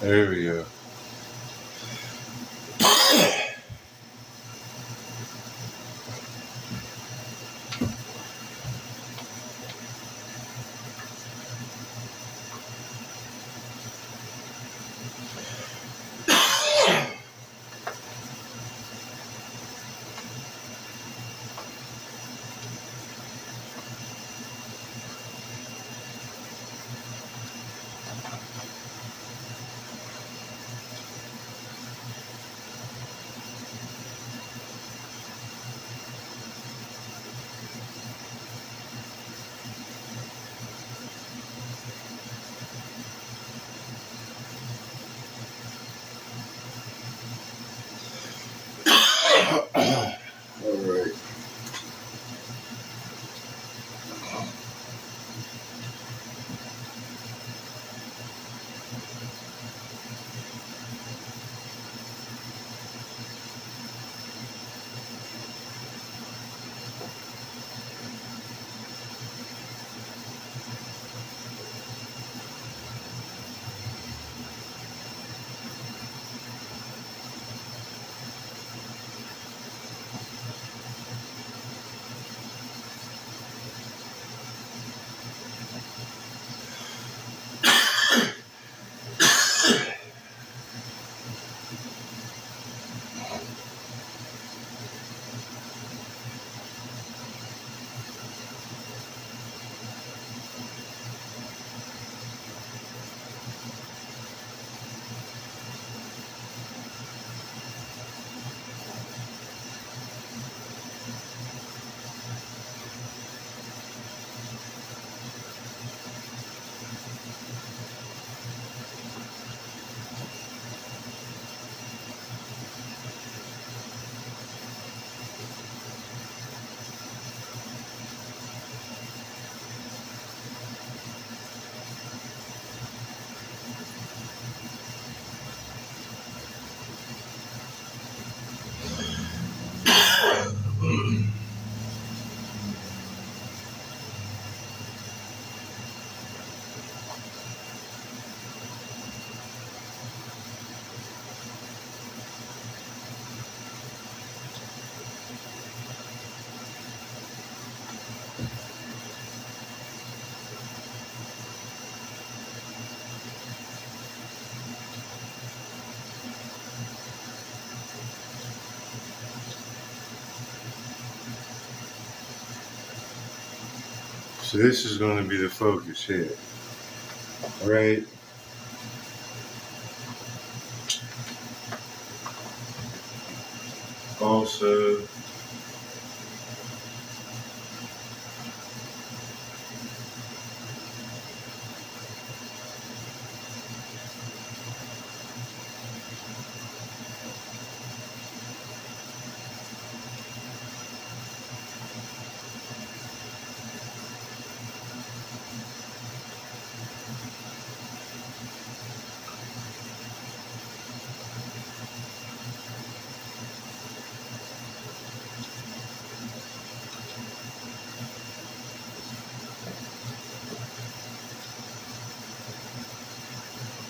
There we go. All right. So this is going to be the focus here, right? Also,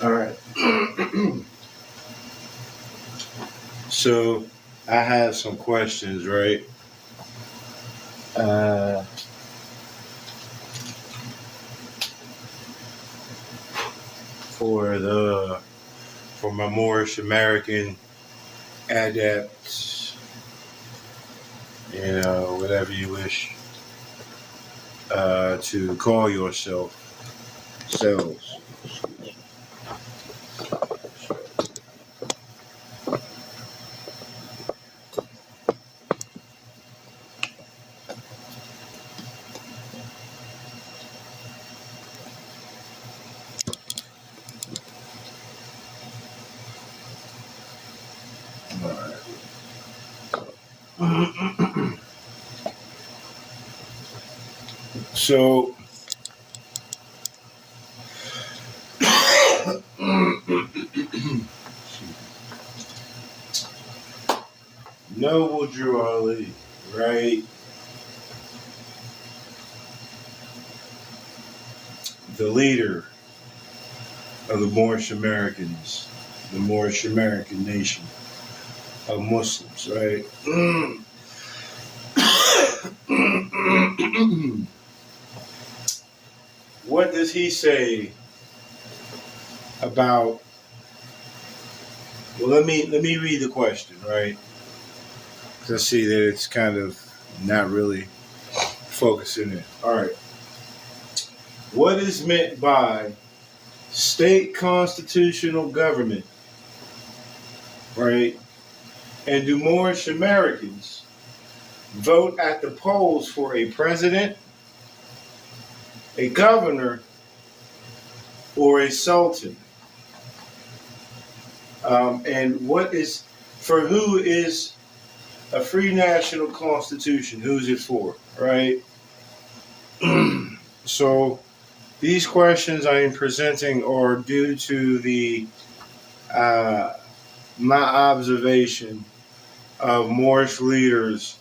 all right. So I have some questions, right? Uh, for my Moorish American adepts, whatever you wish to call yourself selves. So, Noble Drew Ali, right? The leader of the Moorish Americans, the Moorish American nation of Muslims, right? What does he say about? Well, let me read the question, right? Because I see that it's kind of not really focusing in. All right. What is meant by state constitutional government, right? And do Moorish Americans vote at the polls for a president, a governor, or a sultan? And what is, for who is a free national constitution? Who's it for, right? So these questions I am presenting are due to the my observation of Moorish leaders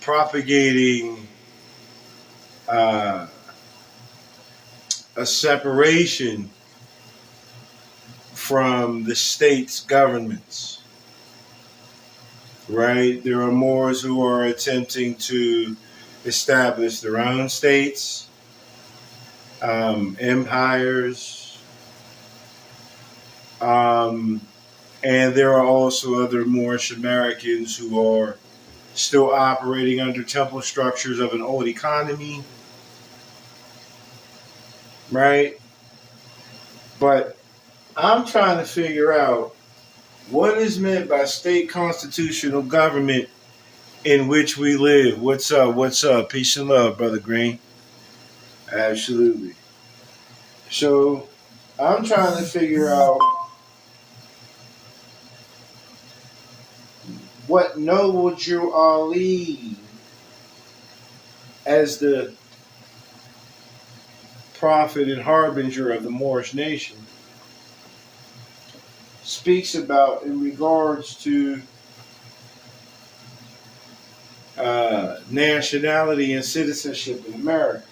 propagating a separation from the state's governments, right? There are Moors who are attempting to establish their own states, empires, and there are also other Moorish Americans who are still operating under temple structures of an old economy, right? But I'm trying to figure out what is meant by state constitutional government in which we live. What's up? What's up? Peace and love, Brother Green. Absolutely. So I'm trying to figure out what Noble Drew Ali, as the prophet and harbinger of the Moorish nation, speaks about in regards to nationality and citizenship in America.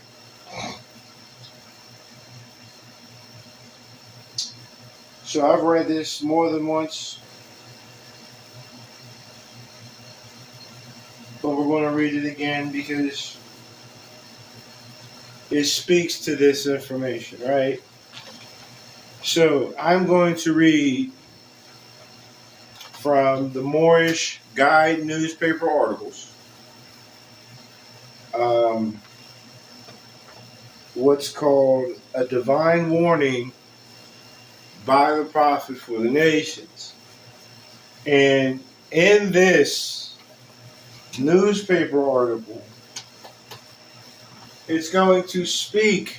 So I've read this more than once, but we're going to read it again because it speaks to this information, right? So I'm going to read from the Moorish Guide newspaper articles. What's called a divine warning by the prophet for the nations. And in this newspaper article, it's going to speak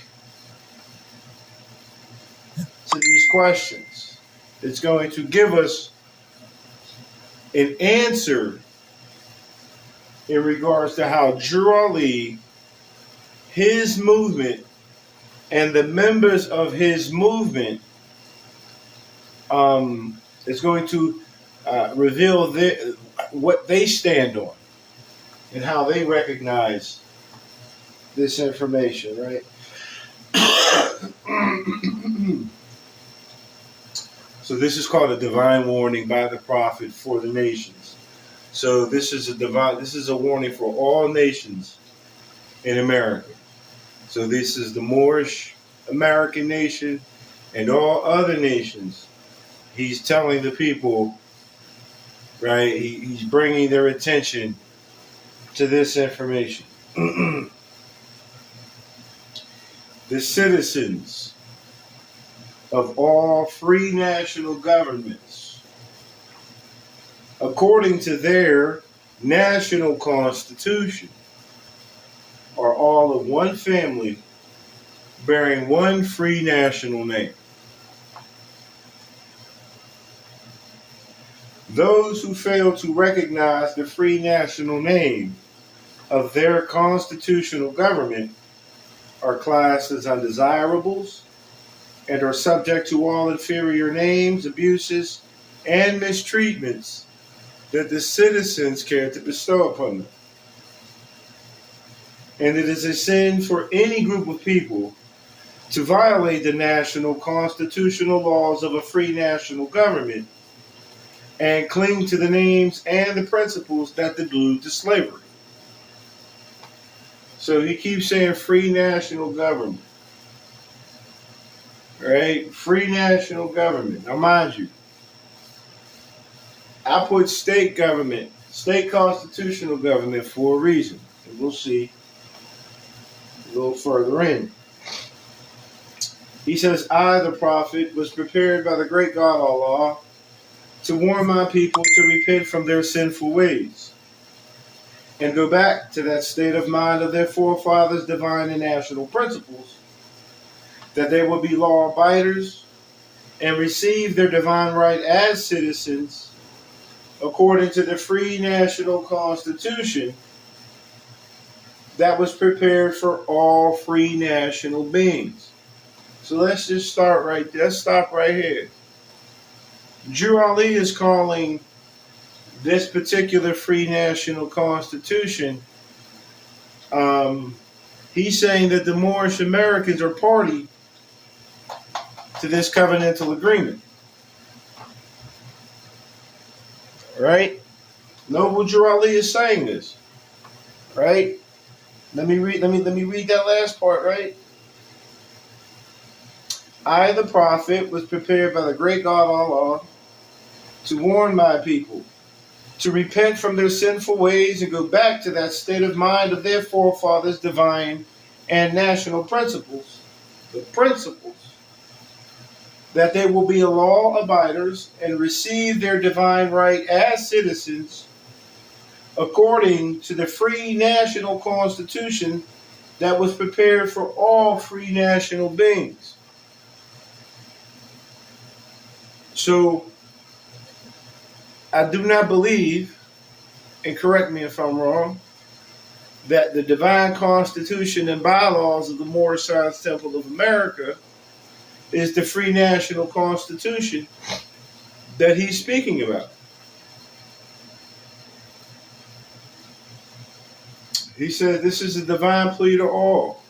to these questions. It's going to give us an answer in regards to how Drew Ali, his movement, and the members of his movement is going to reveal what they stand on and how they recognize this information, right? So this is called a divine warning by the prophet for the nations. So this is a warning for all nations in America. So this is the Moorish American nation and all other nations. He's telling the people, right? He's bringing their attention to this information. The citizens of all free national governments, according to their national constitution, are all of one family bearing one free national name. Those who fail to recognize the free national name of their constitutional government are classed as undesirables and are subject to all inferior names, abuses, and mistreatments that the citizens care to bestow upon them. And it is a sin for any group of people to violate the national constitutional laws of a free national government and cling to the names and the principles that allude to slavery. So he keeps saying free national government. Right? Free national government. Now, mind you, I put state government, state constitutional government for a reason. And we'll see a little further in. He says, I, the prophet, was prepared by the great God Allah to warn my people to repent from their sinful ways and go back to that state of mind of their forefathers' divine and national principles, that they will be law abiders and receive their divine right as citizens according to the free national constitution that was prepared for all free national beings. So let's just start right there. Let's stop right here. Drew Ali is calling this particular free national constitution, he's saying that the Moorish Americans are party to this covenantal agreement. Right? Noble Drew Ali is saying this. Right? Let me read that last part, right? I, the prophet, was prepared by the great God Allah to warn my people to repent from their sinful ways and go back to that state of mind of their forefathers' divine and national principles. The principles that they will be law abiders and receive their divine right as citizens according to the free national constitution that was prepared for all free national beings. So, I do not believe, and correct me if I'm wrong, that the divine constitution and bylaws of the Moorish Science Temple of America is the free national constitution that he's speaking about. He said this is a divine plea to all.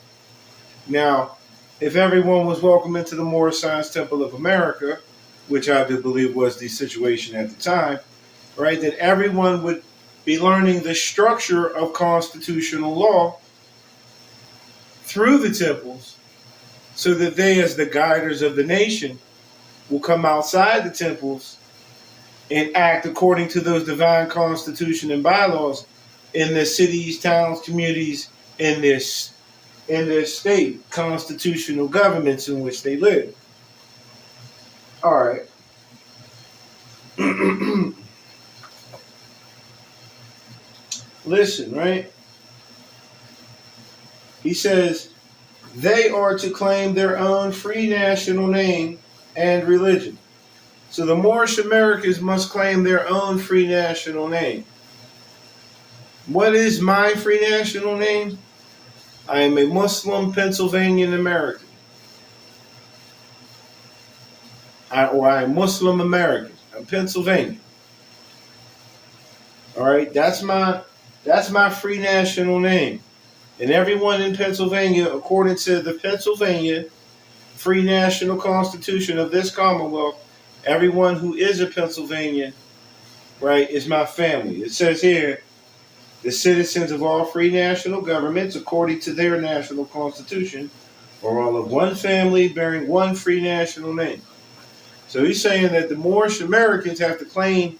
Now, if everyone was welcome into the Moorish Science Temple of America, which I do believe was the situation at the time, right, then everyone would be learning the structure of constitutional law through the temples, so that they, as the guiders of the nation, will come outside the temples and act according to those divine constitution and bylaws in their cities, towns, communities, in their state constitutional governments in which they live. All right. Listen, right? He says, they are to claim their own free national name and religion. So the Moorish Americans must claim their own free national name. What is my free national name? I am a Muslim Pennsylvanian American. I am Muslim American. I'm Pennsylvanian. All right, that's my free national name. And everyone in Pennsylvania, according to the Pennsylvania Free National Constitution of this Commonwealth, everyone who is a Pennsylvanian, right, is my family. It says here, the citizens of all free national governments, according to their national constitution, are all of one family bearing one free national name. So he's saying that the Moorish Americans have to claim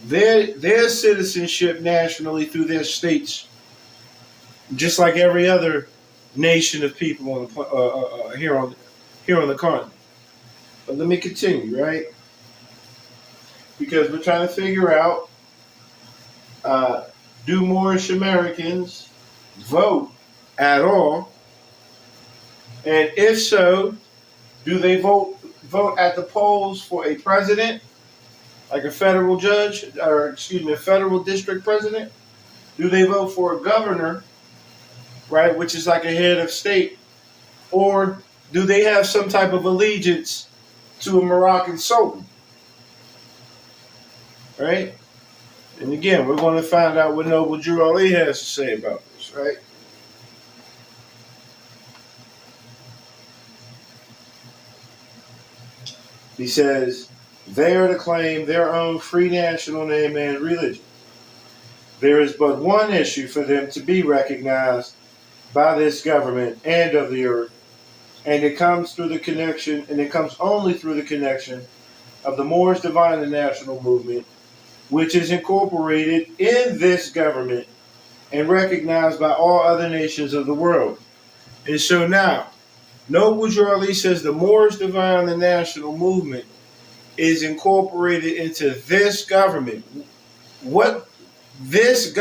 their citizenship nationally through their states, just like every other nation of people on here on the continent. But let me continue, right? Because we're trying to figure out, do Moorish Americans vote at all? And if so, do they vote at the polls for a president, like a federal judge, or a federal district president? Do they vote for a governor, right, which is like a head of state? Or do they have some type of allegiance to a Moroccan sultan? Right? And again, we're going to find out what Noble Drew Ali has to say about this, right? He says, they are to claim their own free national name and religion. There is but one issue for them to be recognized by this government and of the earth, and it comes through the connection, and it comes only through the connection of the Moorish Divine and National Movement, which is incorporated in this government and recognized by all other nations of the world. And so now, Noble Drew Ali says the Moorish Divine and National Movement is incorporated into this government. What this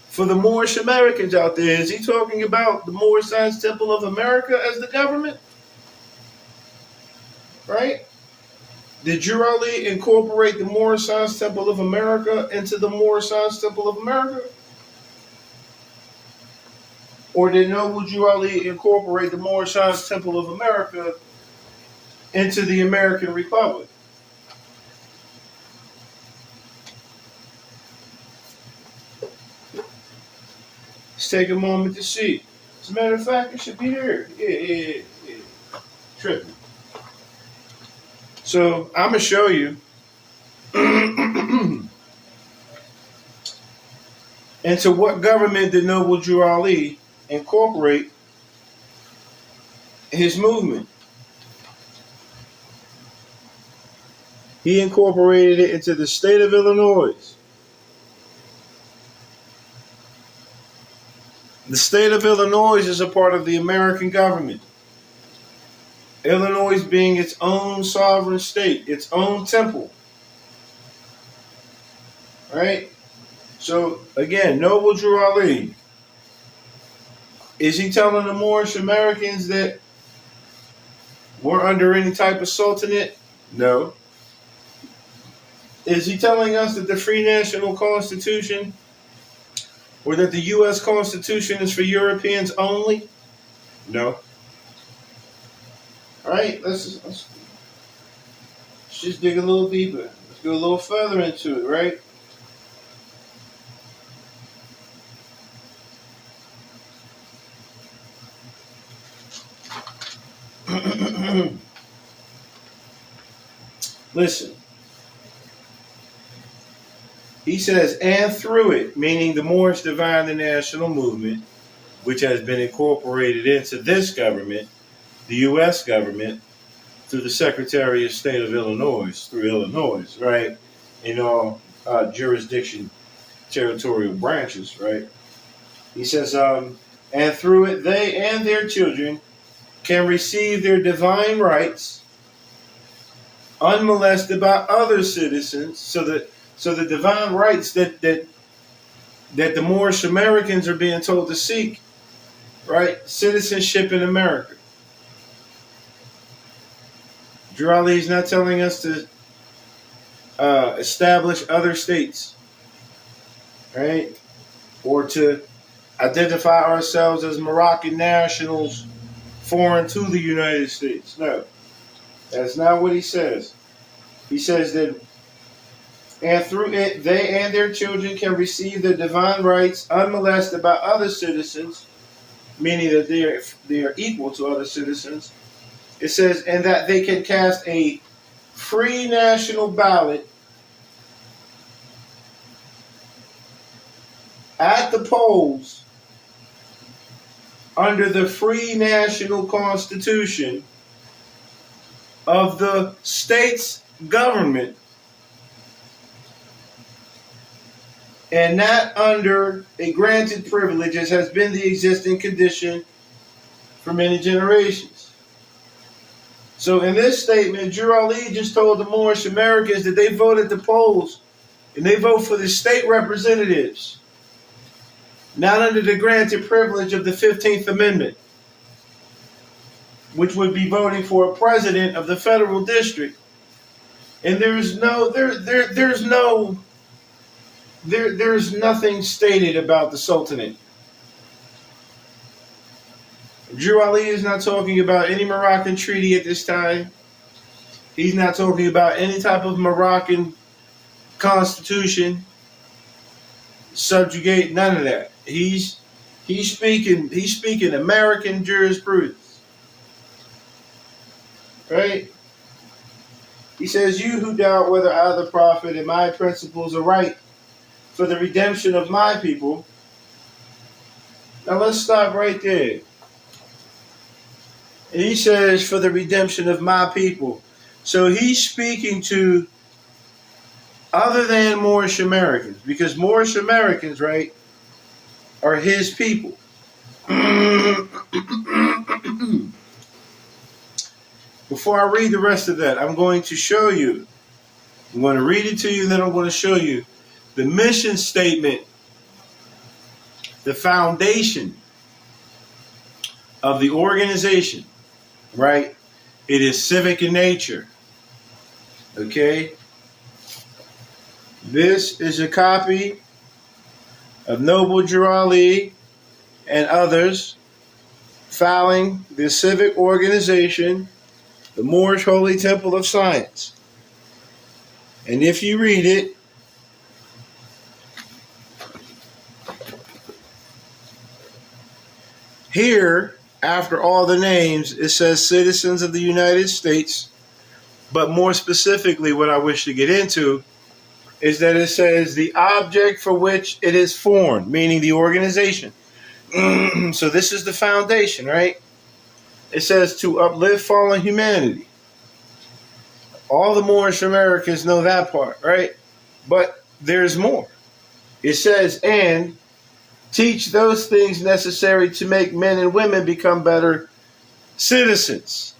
for the Moorish Americans out there, is he talking about the Moorish Science Temple of America as the government? Right? Did Drew Ali incorporate the Moorish Science Temple of America into the Moorish Science Temple of America? Or did Noble Drew Ali incorporate the Moorish Science Temple of America into the American Republic? Let's take a moment to see. As a matter of fact, it should be here. Yeah. Tripping. So I'm gonna show you into what government did Noble Drew Ali incorporate his movement. He incorporated it into the state of Illinois. The state of Illinois is a part of the American government. Illinois being its own sovereign state, its own temple. Right? So, again, Noble Drew Ali, is he telling the Moorish Americans that we're under any type of sultanate? No. Is he telling us that the Free National Constitution or that the U.S. Constitution is for Europeans only? No. All right, let's just dig a little deeper. Let's go a little further into it, right? Listen. He says, and through it, meaning the Moorish Divine and National Movement, which has been incorporated into this government, the U.S. government, through the Secretary of State of Illinois, through Illinois, right? In all jurisdiction, territorial branches, right? He says, and through it, they and their children can receive their divine rights unmolested by other citizens, so the divine rights that the Moorish Americans are being told to seek, right? Citizenship in America. Drew Ali is not telling us to establish other states, right? Or to identify ourselves as Moroccan nationals foreign to the United States. No, that's not what he says. He says that, and through it, they and their children can receive their divine rights unmolested by other citizens, meaning that they are equal to other citizens. It says, and that they can cast a free national ballot at the polls under the free national constitution of the state's government, and not under a granted privilege, as has been the existing condition for many generations. So in this statement, Drew Ali just told the Moorish Americans that they vote at the polls and they vote for the state representatives, not under the granted privilege of the 15th Amendment, which would be voting for a president of the federal district. And there's nothing stated about the Sultanate. Drew Ali is not talking about any Moroccan treaty at this time. He's not talking about any type of Moroccan constitution, subjugate, none of that. He's speaking American jurisprudence. Right? He says, you who doubt whether I, the prophet, and my principles are right for the redemption of my people. Now let's stop right there. And he says, for the redemption of my people. So he's speaking to other than Moorish Americans, because Moorish Americans, right, are his people. Before I read the rest of that, I'm going to show you. I'm going to read it to you, and then I'm going to show you the mission statement, the foundation of the organization, right? It is civic in nature. Okay? This is a copy of Noble Jurali and others filing the civic organization, the Moorish Holy Temple of Science. And if you read it, here, after all the names, it says citizens of the United States, but more specifically what I wish to get into is that it says the object for which it is formed, meaning the organization. So this is the foundation, right? It says to uplift fallen humanity. All the Moorish Americans know that part, right? But there's more. It says, and teach those things necessary to make men and women become better citizens.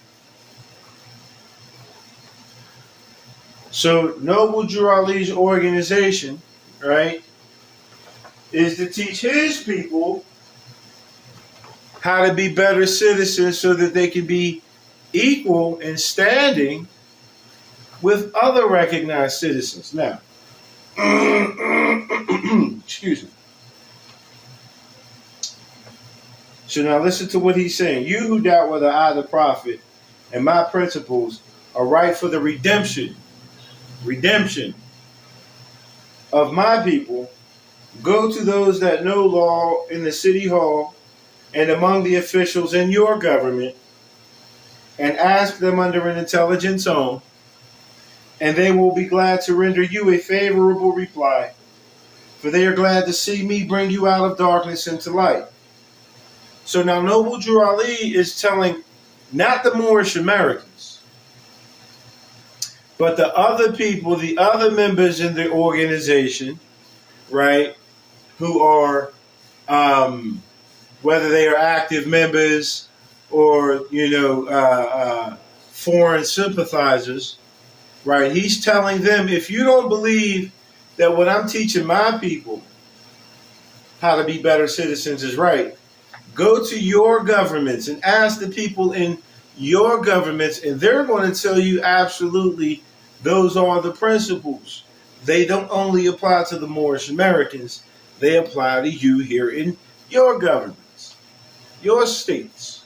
So Noble Jurali's organization, right, is to teach his people how to be better citizens so that they can be equal in standing with other recognized citizens. Now, excuse me. So now listen to what he's saying. You who doubt whether I, the prophet, and my principles are right for the redemption of my people, go to those that know law in the city hall and among the officials in your government, and ask them under an intelligent tone, and they will be glad to render you a favorable reply, for they are glad to see me bring you out of darkness into light. So now Noble Jurali is telling not the Moorish Americans, but the other people, the other members in the organization, right, who are, whether they are active members or, foreign sympathizers, right? He's telling them, if you don't believe that what I'm teaching my people, how to be better citizens, is right, go to your governments and ask the people in your governments, and they're going to tell you absolutely those are the principles. They don't only apply to the Moorish Americans, they apply to you here in your governments, your states.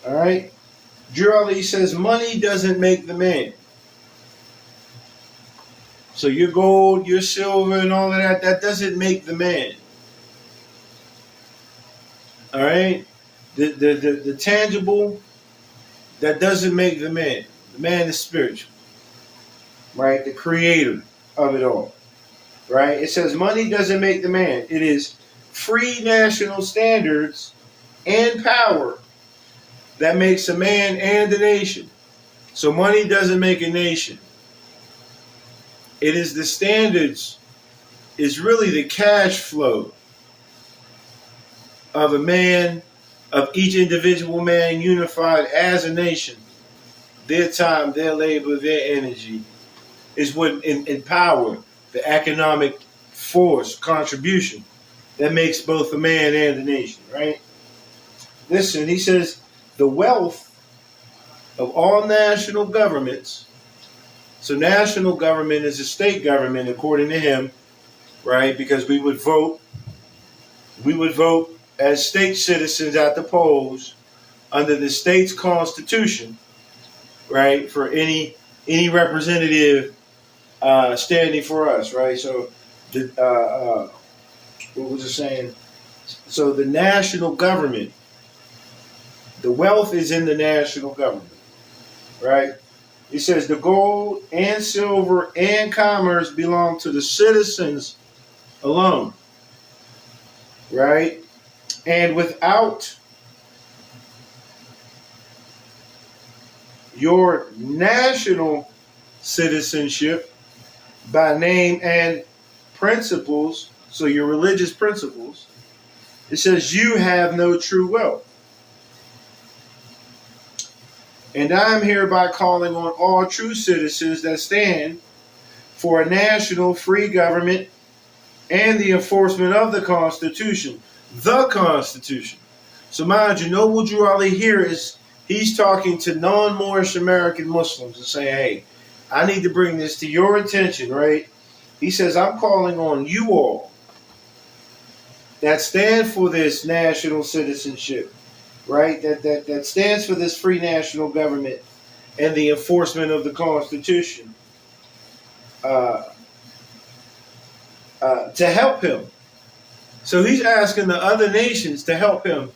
All right? Jurali says money doesn't make the man. So your gold, your silver, and all of that, that doesn't make the man. All right? The tangible, that doesn't make the man. The man is spiritual. Right? The creator of it all. Right? It says money doesn't make the man. It is free national standards and power that makes a man and a nation. So money doesn't make a nation. It is the standards, is really the cash flow of a man, of each individual man unified as a nation. Their time, their labor, their energy is what empower the economic force, contribution that makes both a man and a nation, right? Listen, he says, the wealth of all national governments, so national government is a state government according to him, right? Because we would vote as state citizens at the polls under the state's constitution, right? For any representative standing for us, right? So, what was it saying? So the national government, the wealth is in the national government. right? He says the gold and silver and commerce belong to the citizens alone, right? And without your national citizenship by name and principles, so your religious principles, it says you have no true wealth. And I am hereby calling on all true citizens that stand for a national free government and the enforcement of the Constitution. The Constitution. So mind you, Noble Drew Ali here he's talking to non-Moorish American Muslims and saying, hey, I need to bring this to your attention, right? He says, I'm calling on you all that stand for this national citizenship, right? That stands for this free national government and the enforcement of the Constitution to help him. So he's asking the other nations to help him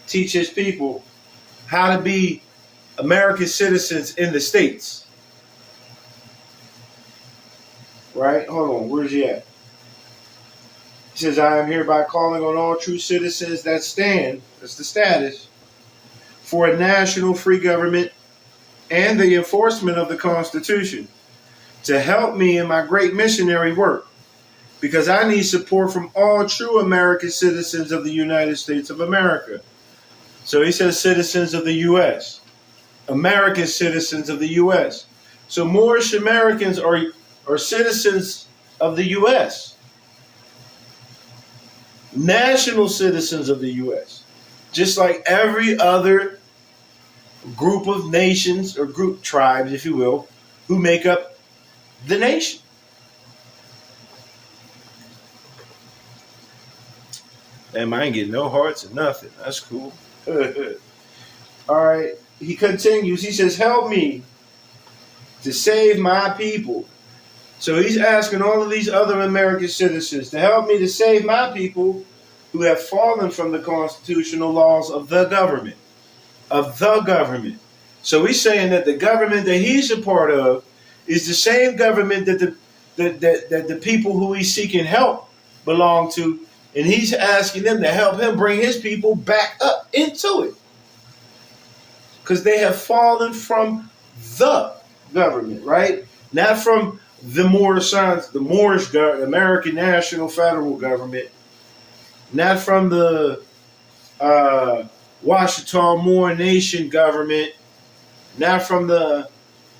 teach his people how to be American citizens in the States. Right? Hold on. Where's he at? He says, I am hereby calling on all true citizens that stand, that's the status, for a national free government and the enforcement of the Constitution to help me in my great missionary work, because I need support from all true American citizens of the United States of America. So he says citizens of the U.S., American citizens of the U.S. So Moorish Americans are citizens of the U.S., national citizens of the U.S., just like every other group of nations or group tribes, if you will, who make up the nation. Damn, I ain't getting no hearts or nothing. That's cool. All right. He continues. He says, help me to save my people. So he's asking all of these other American citizens to help me to save my people who have fallen from the constitutional laws of the government. Of the government. So he's saying that the government that he's a part of is the same government that the people who he's seeking help belong to. And he's asking them to help him bring his people back up into it. Because they have fallen from the government, right? Not from the Moorish, American National Federal Government. Not from the Washita Moor Nation government. Not from the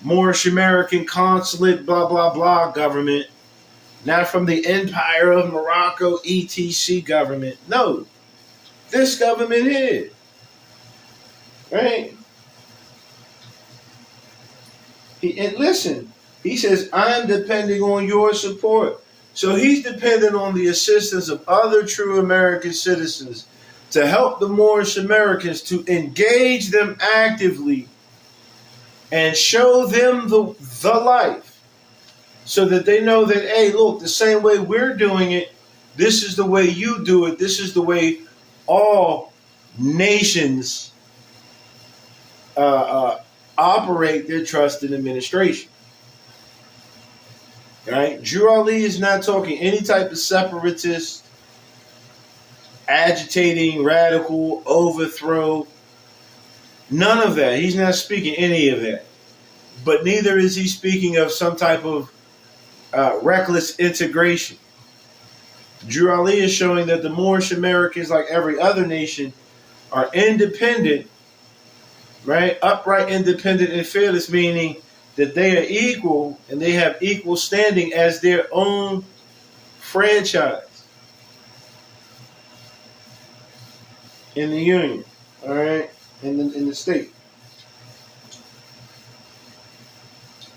Moorish American Consulate, blah, blah, blah government. Not from the Empire of Morocco, ETC government. No. This government here. Right? And listen, he says, I'm depending on your support. So he's dependent on the assistance of other true American citizens to help the Moorish Americans to engage them actively and show them the life so that they know that, hey, look, the same way we're doing it, this is the way you do it. This is the way all nations operate their trust in administration. Right? Drew Ali is not talking any type of separatist, agitating, radical, overthrow. None of that. He's not speaking any of that. But neither is he speaking of some type of reckless integration. Drew Ali is showing that the Moorish Americans, like every other nation, are independent, right? Upright, independent, and fearless, meaning that they are equal and they have equal standing as their own franchise in the union, all right, in the state.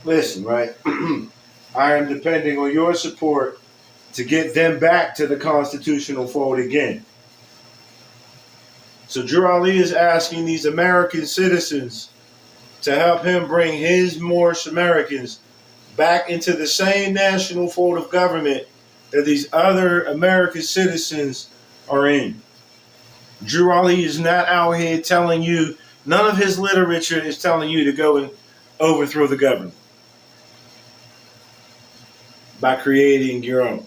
Listen, right? I am depending on your support to get them back to the constitutional fold again. So Drew Ali is asking these American citizens to help him bring his Moorish Americans back into the same national fold of government that these other American citizens are in. Drew Ali is not out here telling you, none of his literature is telling you to go and overthrow the government by creating your own.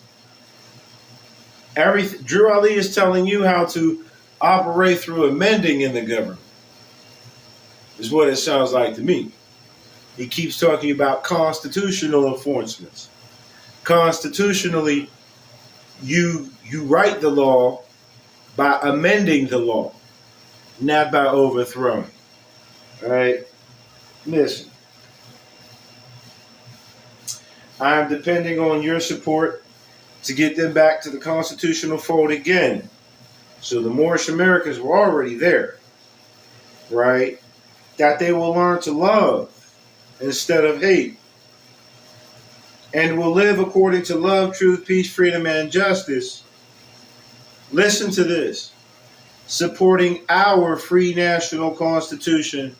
Drew Ali is telling you how to operate through amending in the government, is what it sounds like to me. He keeps talking about constitutional enforcements. Constitutionally, you write the law by amending the law, not by overthrowing. All right? Listen. I am depending on your support to get them back to the constitutional fold again. So the Moorish Americans were already there, right? That they will learn to love instead of hate, and will live according to love, truth, peace, freedom, and justice. Listen to this. Supporting our free national constitution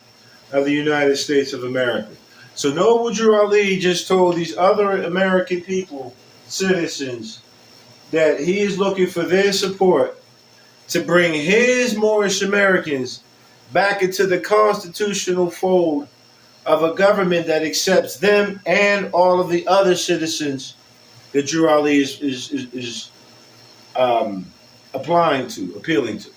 of the United States of America. So Noble Drew Ali just told these other American people, citizens, that he is looking for their support to bring his Moorish Americans back into the constitutional fold of a government that accepts them and all of the other citizens that Drew Ali is appealing to.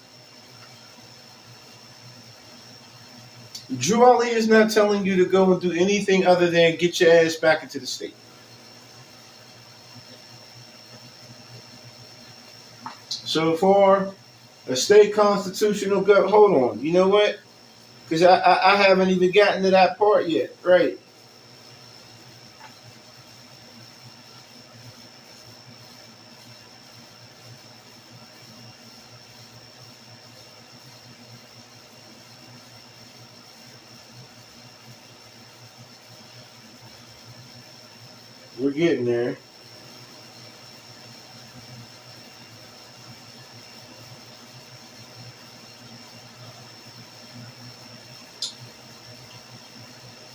Drew Ali is not telling you to go and do anything other than get your ass back into the state. So for a state constitutional government, hold on, you know what? Because I haven't even gotten to that part yet, right? We're getting there.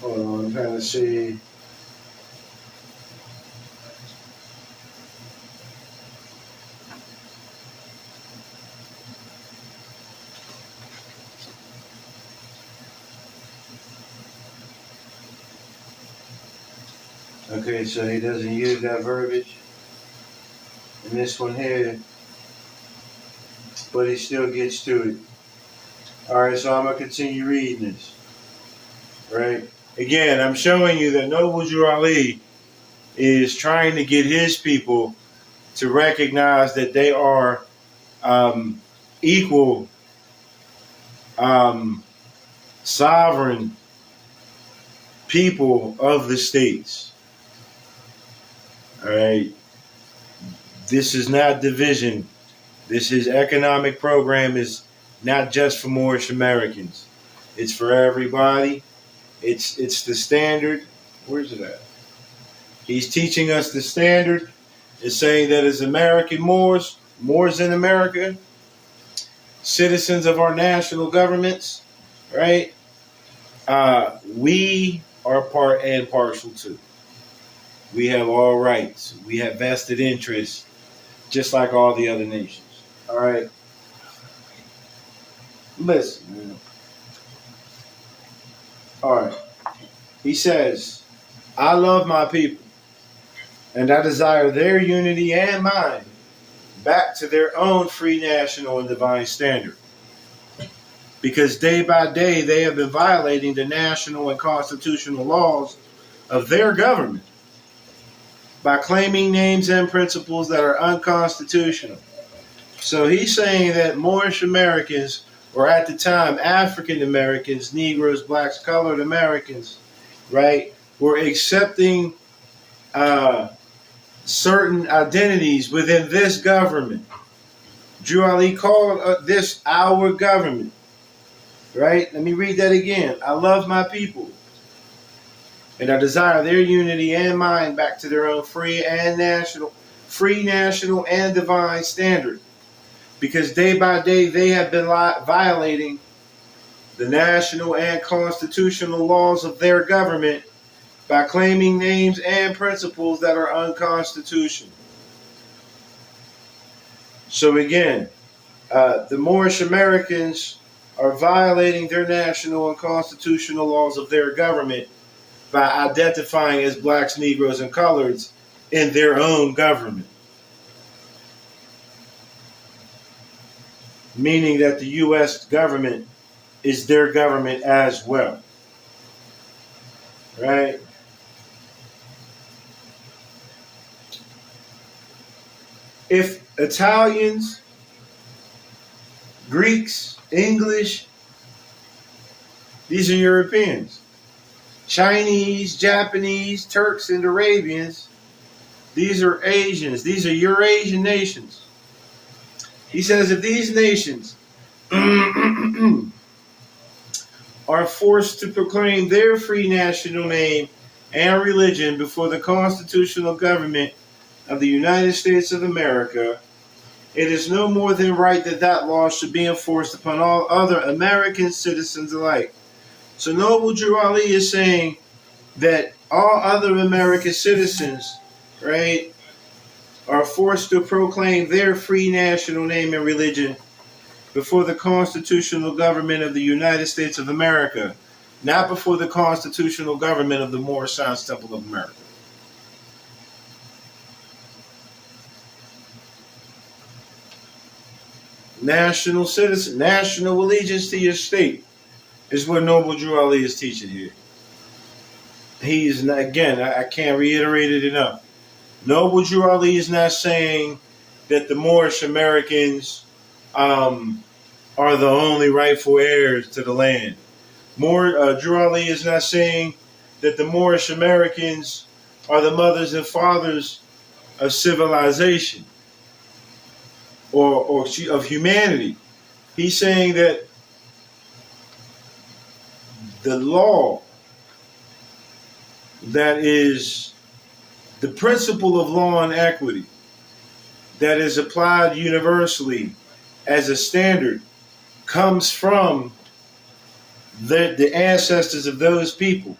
Hold on, I'm trying to see. Okay, so he doesn't use that verbiage in this one here, but he still gets to it. All right, so I'm going to continue reading this. Right? Again, I'm showing you that Noble Drew Ali is trying to get his people to recognize that they are equal sovereign people of the states. All right. This is not division. This is economic program is not just for Moorish Americans. It's for everybody. It's the standard. Where's it at? He's teaching us the standard. It's saying that as American Moors in America, citizens of our national governments, right? We are part and parcel too. We have all rights. We have vested interests, just like all the other nations. All right. Listen, man. All right. He says, I love my people, and I desire their unity and mine back to their own free national and divine standard. Because day by day they have been violating the national and constitutional laws of their government by claiming names and principles that are unconstitutional. So he's saying that Moorish Americans, or at the time African Americans, Negroes, blacks, colored Americans, right, were accepting certain identities within this government. Drew Ali called this our government, right? Let me read that again. I love my people, and I desire their unity and mine back to their own free national and divine standard. Because day by day they have been violating the national and constitutional laws of their government by claiming names and principles that are unconstitutional. So again, the Moorish Americans are violating their national and constitutional laws of their government by identifying as blacks, Negroes, and coloreds in their own government. Meaning that the U.S. government is their government as well. Right? If Italians, Greeks, English, these are Europeans. Chinese, Japanese, Turks, and Arabians, these are Asians. These are Eurasian nations. He says if these nations are forced to proclaim their free national name and religion before the constitutional government of the United States of America, it is no more than right that that law should be enforced upon all other American citizens alike. So Noble Drew Ali is saying that all other American citizens, right, are forced to proclaim their free national name and religion before the constitutional government of the United States of America, not before the constitutional government of the Moorish Science Temple of America. National citizen, national allegiance to your state is what Noble Drew Ali is teaching here. He is not, again, I can't reiterate it enough. Noble Drew Ali is not saying that the Moorish Americans are the only rightful heirs to the land. Drew Ali is not saying that the Moorish Americans are the mothers and fathers of civilization or of humanity. He's saying that the law that is the principle of law and equity that is applied universally as a standard comes from the ancestors of those people,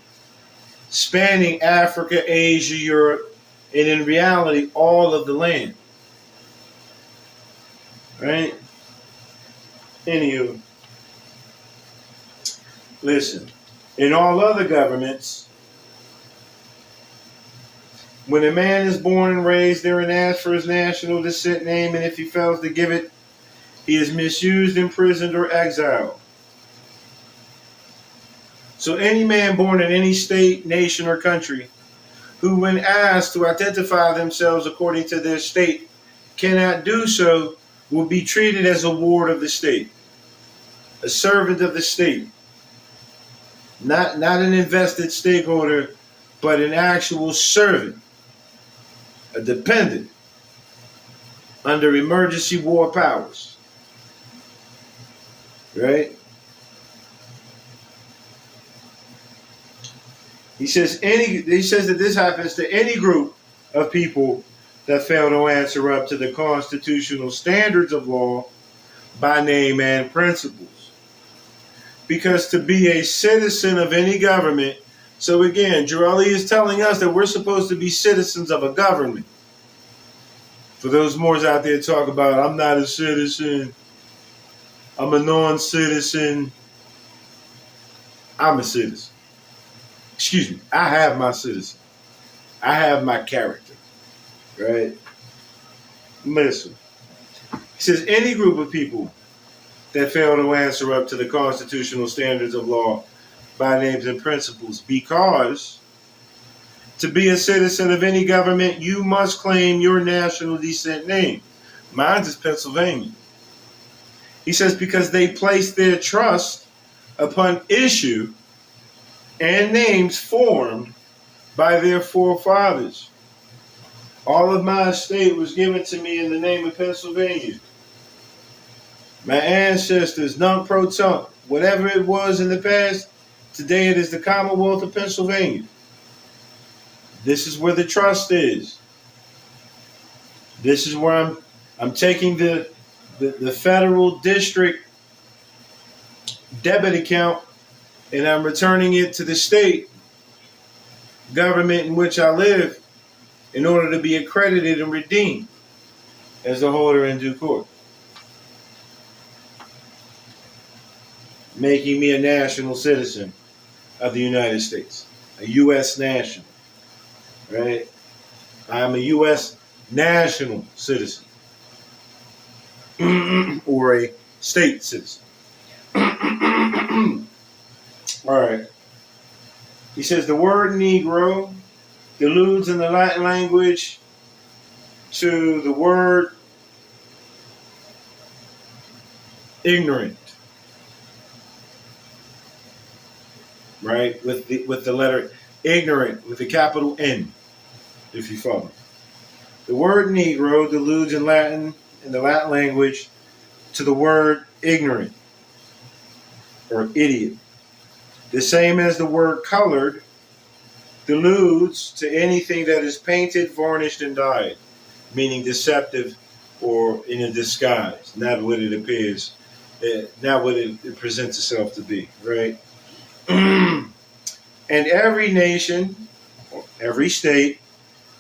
spanning Africa, Asia, Europe, and in reality, all of the land. Right? Anywho, listen, in all other governments, when a man is born and raised there and asks for his national descent name, and if he fails to give it, he is misused, imprisoned, or exiled. So any man born in any state, nation, or country who, when asked to identify themselves according to their state, cannot do so, will be treated as a ward of the state, a servant of the state, not an invested stakeholder, but an actual servant, a dependent under emergency war powers. Right? He says that this happens to any group of people that fail to answer up to the constitutional standards of law by name and principles. Because to be a citizen of any government, so again, Drew Ali is telling us that we're supposed to be citizens of a government. For those Moors out there talk about, I'm not a citizen, I'm a non-citizen, I'm a citizen. Excuse me, I have my citizen. I have my character. Right? Listen. He says any group of people that fail to answer up to the constitutional standards of law by names and principles, because to be a citizen of any government, you must claim your national descent name. Mine is Pennsylvania. He says because they place their trust upon issue and names formed by their forefathers. All of my estate was given to me in the name of Pennsylvania. My ancestors, nunc pro tunc, whatever it was in the past, today it is the Commonwealth of Pennsylvania. This is where the trust is. This is where I'm taking the federal district debit account and I'm returning it to the state government in which I live in order to be accredited and redeemed as a holder in due course, making me a national citizen of the United States. a U.S. national, right? I am a U.S. national citizen or a state citizen. All right. He says the word Negro alludes in the Latin language to the word ignorant, right? With the letter ignorant with the capital N, if you follow. The word Negro alludes in the Latin language to the word ignorant or idiot. The same as the word colored alludes to anything that is painted, varnished, and dyed, meaning deceptive or in a disguise, not what it appears, not what it presents itself to be, right? And every nation, every state,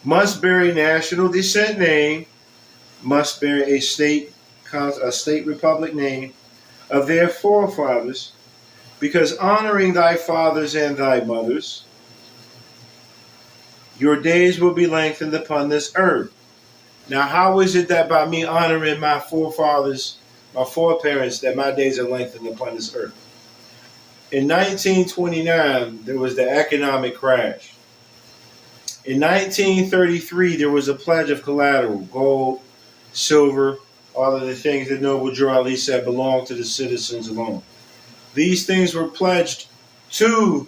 must bear a national descent name, must bear a state republic name of their forefathers, because honoring thy fathers and thy mothers, your days will be lengthened upon this earth. Now, how is it that by me honoring my forefathers, my foreparents, that my days are lengthened upon this earth? In 1929, there was the economic crash. In 1933, there was a pledge of collateral, gold, silver, all of the things that Noble Drew Ali said belong to the citizens alone. These things were pledged to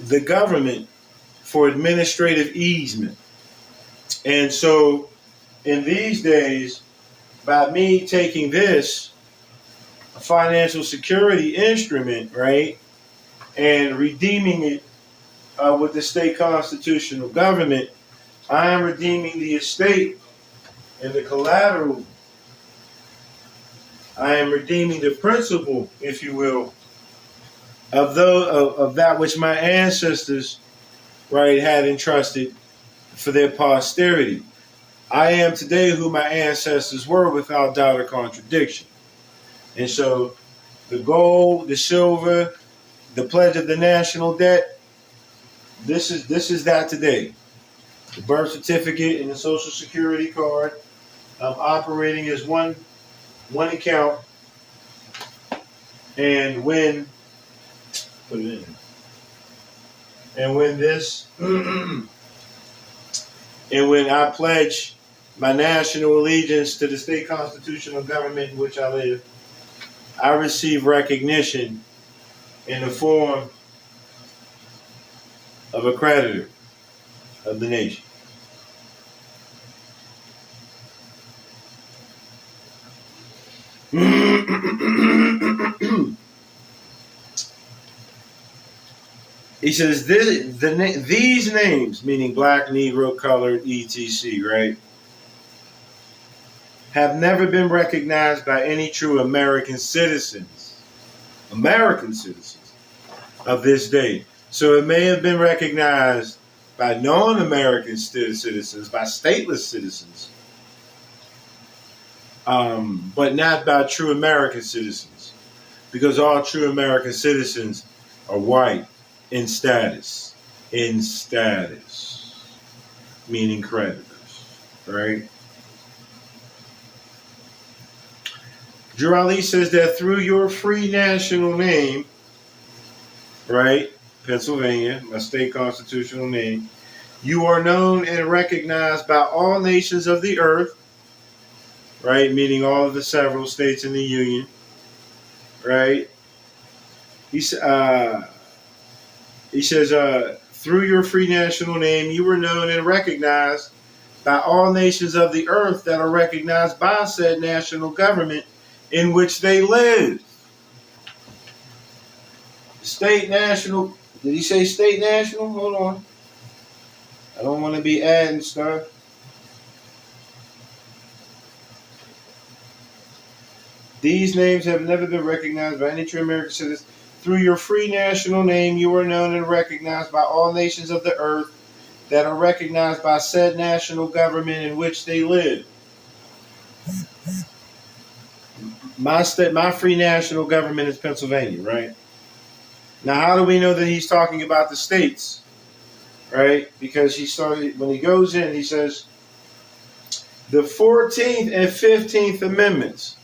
the government for administrative easement. And so in these days, by me taking this, a financial security instrument, right, and redeeming it with the state constitutional government, I am redeeming the estate and the collateral. I am redeeming the principle, if you will, of that which my ancestors, right, had entrusted for their posterity. I am today who my ancestors were without doubt or contradiction. And so the gold, the silver, the pledge of the national debt, this is that today. The birth certificate and the social security card, I'm operating as one account. And when put it in. And when this and when I pledge my national allegiance to the state constitutional government in which I live, I receive recognition in the form of a creditor of the nation. He says these names, meaning black, Negro, colored, etc., right, have never been recognized by any true American citizens of this day. So it may have been recognized by non-American citizens, by stateless citizens, but not by true American citizens, because all true American citizens are white in status, meaning creditors, right? Drew Ali says that through your free national name, right, Pennsylvania, my state constitutional name, you are known and recognized by all nations of the earth, right, meaning all of the several states in the Union, right? He says, through your free national name, you were known and recognized by all nations of the earth that are recognized by said national government in which they live. State national, did he say state national? Hold on. I don't want to be adding stuff. These names have never been recognized by any true American citizen. Through your free national name, you are known and recognized by all nations of the earth that are recognized by said national government in which they live. My free national government is Pennsylvania, right? Now, how do we know that he's talking about the states? right? Because when he goes in, he says, the 14th and 15th Amendments.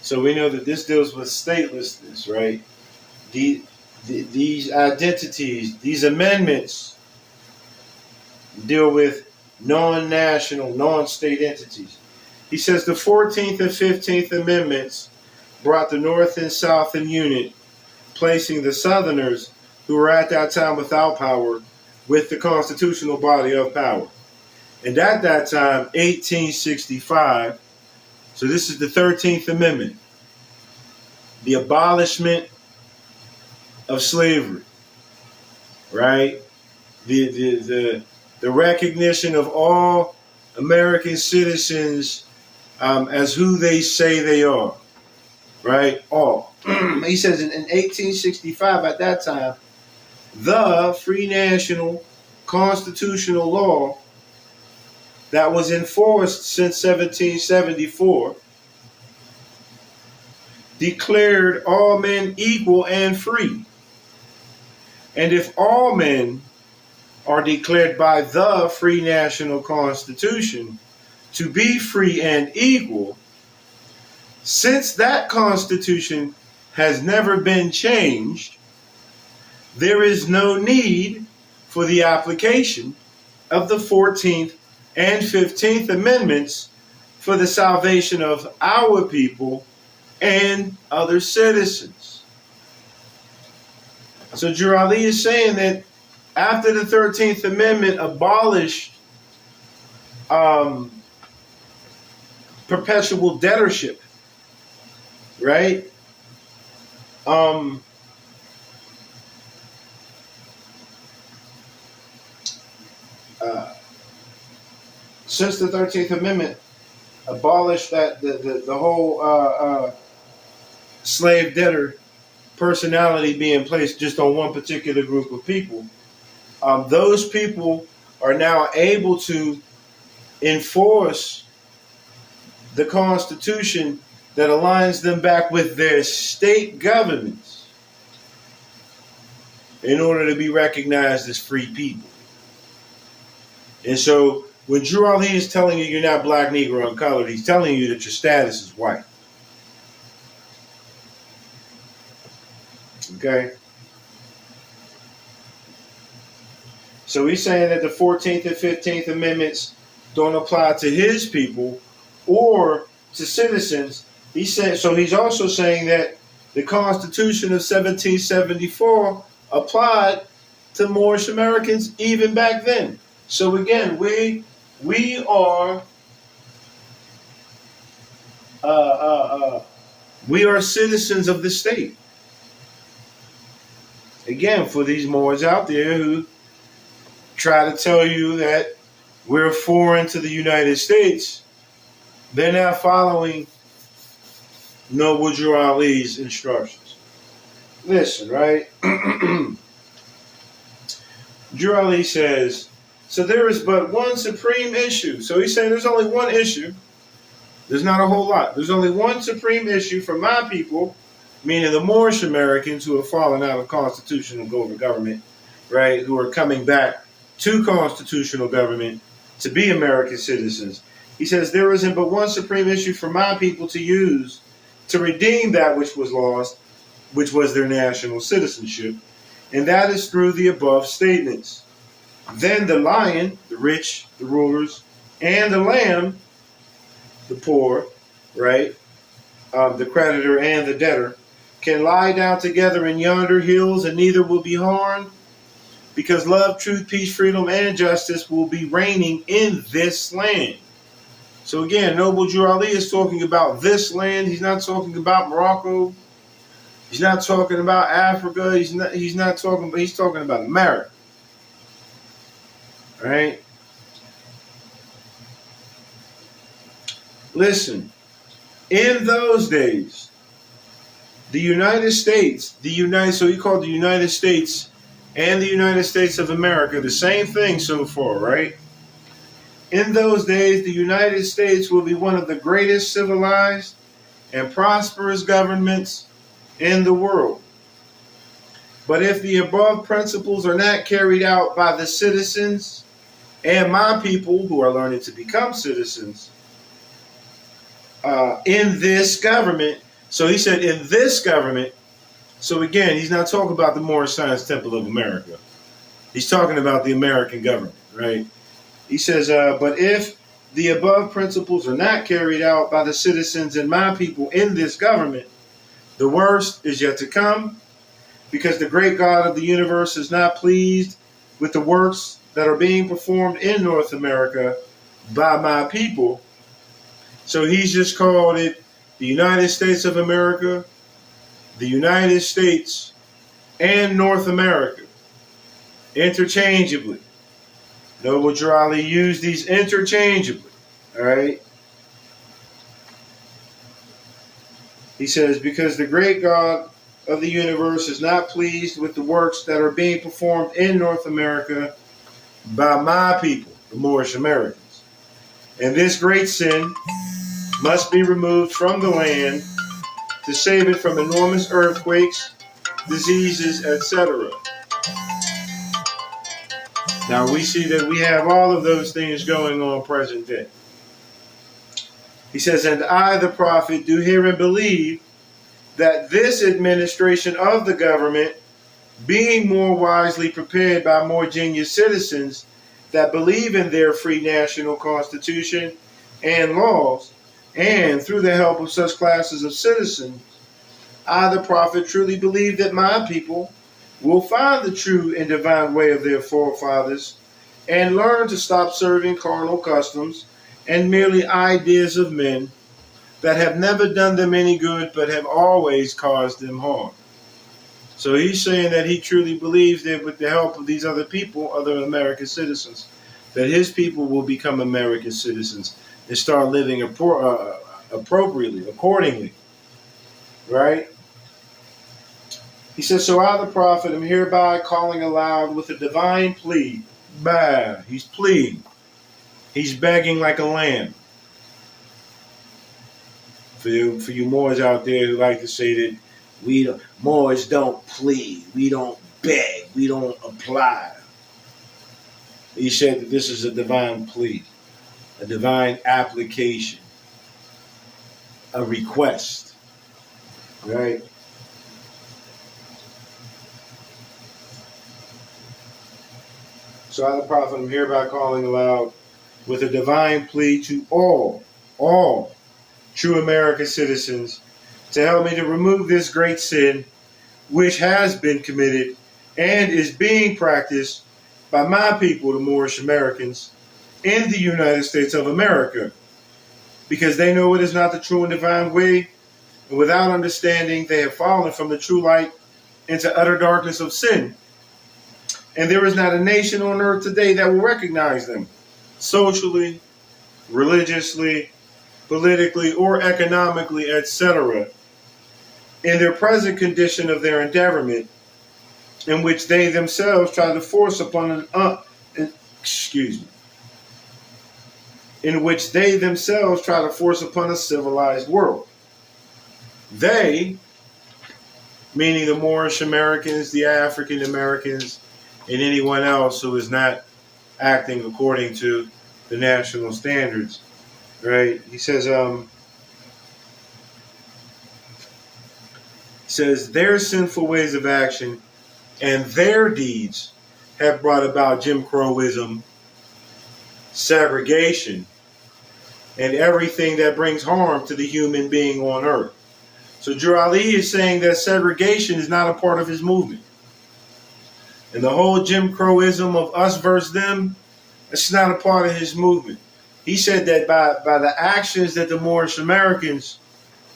So we know that this deals with statelessness, right? These identities, these amendments deal with non-national, non-state entities. He says the 14th and 15th Amendments brought the North and South in unit, placing the Southerners, who were at that time without power, with the constitutional body of power. And at that time, 1865, so this is the 13th Amendment, the abolishment of slavery, right? The recognition of all American citizens as who they say they are, right? All. He says in 1865, at that time, the free national constitutional law that was enforced since 1774 declared all men equal and free. And if all men are declared by the free national constitution to be free and equal, since that constitution has never been changed, there is no need for the application of the 14th and 15th Amendments for the salvation of our people and other citizens. So Jur Ali is saying that after the 13th Amendment abolished perpetual debtorship, right? Since the 13th Amendment abolished the whole slave debtor personality being placed just on one particular group of people, those people are now able to enforce the Constitution that aligns them back with their state governments in order to be recognized as free people. And so when Jur Ali is telling you you're not black, Negro, and colored, he's telling you that your status is white. Okay? So he's saying that the 14th and 15th Amendments don't apply to his people or to citizens. So he's also saying that the Constitution of 1774 applied to Moorish Americans even back then. So again, we are citizens of the state. Again, for these Moors out there who try to tell you that we're foreign to the United States, they're not following Noble Jur Ali's instructions. Listen, right? Jur Ali says, so there is but one supreme issue. So he's saying there's only one issue. There's not a whole lot. There's only one supreme issue for my people, meaning the Moorish Americans who have fallen out of constitutional government, right, who are coming back to constitutional government to be American citizens. He says there isn't but one supreme issue for my people to use to redeem that which was lost, which was their national citizenship, and that is through the above statements. Then the lion, the rich, the rulers, and the lamb, the poor, right, the creditor and the debtor, can lie down together in yonder hills and neither will be harmed, because love, truth, peace, freedom, and justice will be reigning in this land. So again, Noble Jur Ali is talking about this land. He's not talking about Morocco. He's not talking about Africa. He's talking about America. All right? Listen, in those days, the United States, so he called the United States and the United States of America the same thing so far, right? In those days, the United States will be one of the greatest civilized and prosperous governments in the world. But if the above principles are not carried out by the citizens and my people who are learning to become citizens in this government, so he said in this government, so again, he's not talking about the Moorish Science Temple of America. He's talking about the American government, right? He says, but if the above principles are not carried out by the citizens and my people in this government, the worst is yet to come, because the great God of the universe is not pleased with the works that are being performed in North America by my people. So he's just called it the United States of America, the United States, and North America, interchangeably. Noble Drew Ali used these interchangeably, all right? He says, because the great God of the universe is not pleased with the works that are being performed in North America by my people, the Moorish Americans. And this great sin must be removed from the land to save it from enormous earthquakes, diseases, etc. Now we see that we have all of those things going on present day. He says, and I, the prophet, do hear and believe that this administration of the government, being more wisely prepared by more genius citizens that believe in their free national constitution and laws, and through the help of such classes of citizens, I, the prophet, truly believe that my people will find the true and divine way of their forefathers and learn to stop serving carnal customs and merely ideas of men that have never done them any good but have always caused them harm. So he's saying that he truly believes that with the help of these other people, other American citizens, that his people will become American citizens and start living appropriately, accordingly. Right? He says, so I, the prophet, am hereby calling aloud with a divine plea. Bah, he's pleading. He's begging like a lamb. For you Moors out there who like to say that Moors don't plead, we don't beg, we don't apply. He said that this is a divine plea, a divine application, a request, right? So I, the prophet, am hereby calling aloud with a divine plea to all true American citizens to help me to remove this great sin which has been committed and is being practiced by my people, the Moorish Americans, in the United States of America, because they know it is not the true and divine way, and without understanding they have fallen from the true light into utter darkness of sin. And there is not a nation on earth today that will recognize them socially, religiously, politically, or economically, etc., in their present condition of their endeavorment, in which they themselves try to force upon a civilized world. They, meaning the Moorish Americans, the African Americans, and anyone else who is not acting according to the national standards, right? He says, their sinful ways of action and their deeds have brought about Jim Crowism, segregation, and everything that brings harm to the human being on earth. So Drew Ali is saying that segregation is not a part of his movement. And the whole Jim Crowism of us versus them, it's not a part of his movement. He said that by the actions that the Moorish Americans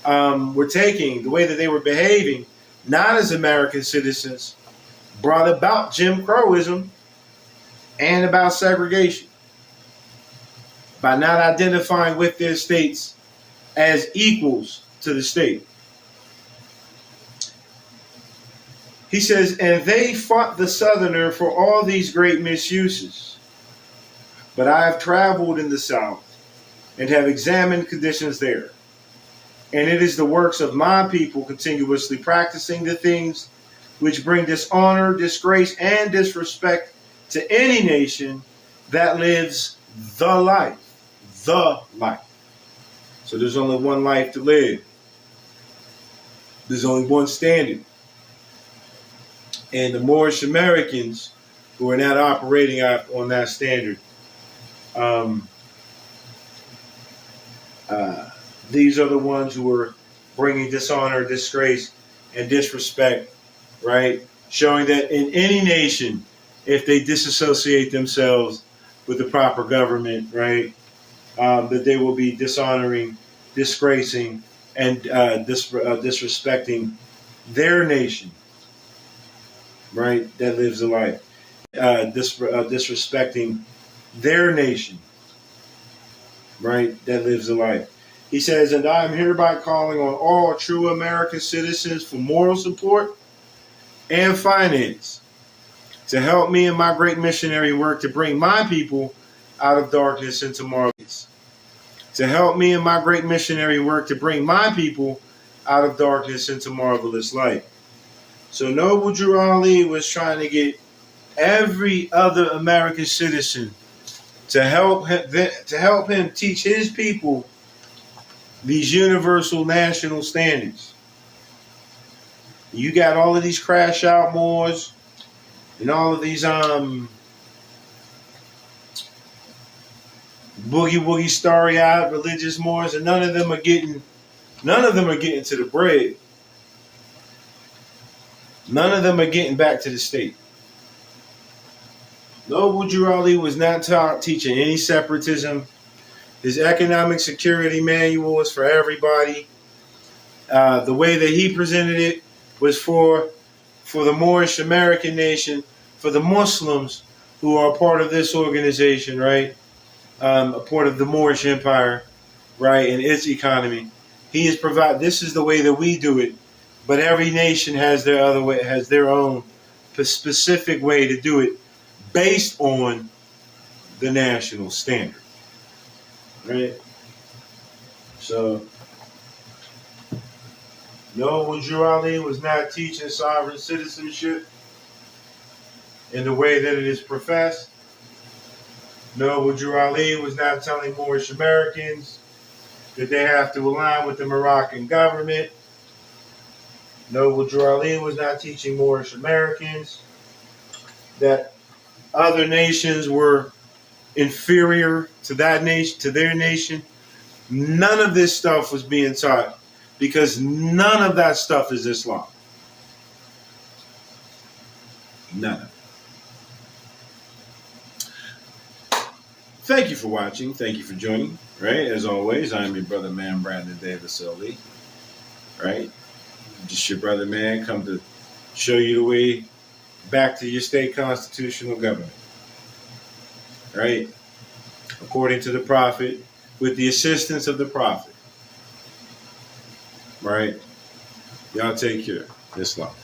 were taking, the way that they were behaving, not as American citizens, brought about Jim Crowism and about segregation. By not identifying with their states as equals to the state. He says, and they fought the Southerner for all these great misuses. But I have traveled in the South and have examined conditions there. And it is the works of my people continuously practicing the things which bring dishonor, disgrace, and disrespect to any nation that lives the life. The life. So there's only one life to live. There's only one standard. And the Moorish Americans who are not operating on that standard, these are the ones who are bringing dishonor, disgrace, and disrespect, right? Showing that in any nation, if they disassociate themselves with the proper government, right, that they will be dishonoring, disgracing, and disrespecting their nation, right, that lives a life. Disrespecting their nation, right, that lives a life. He says, and I am hereby calling on all true American citizens for moral support and finance to help me in my great missionary work to bring my people out of darkness into marvelous. To help me in my great missionary work to bring my people out of darkness into marvelous light. So Noble Drew Ali was trying to get every other American citizen to help him teach his people these universal national standards. You got all of these crash out Moors and all of these boogie woogie starry eyed religious Moors, and none of them are getting to the bread. None of them are getting back to the state. Noble Drew Ali was not teaching any separatism. His economic security manual was for everybody. The way that he presented it was for the Moorish American nation, for the Muslims who are part of this organization, right? A part of the Moorish Empire, right, and its economy. He is this is the way that we do it, but every nation has their other way, has their own specific way to do it, based on the national standard, right? So, Noble Drew Ali was not teaching sovereign citizenship in the way that it is professed. Noble Drew Ali was not telling Moorish Americans that they have to align with the Moroccan government. Noble Drew Ali was not teaching Moorish Americans that other nations were inferior to that nation, to their nation. None of this stuff was being taught, because none of that stuff is Islam. None of it. Thank you for watching. Thank you for joining. Right? As always, I'm your brother man, Brandon Davis Lee. Right? Just your brother man, come to show you the way back to your state constitutional government. Right? According to the Prophet, with the assistance of the Prophet. Right? Y'all take care. Islam.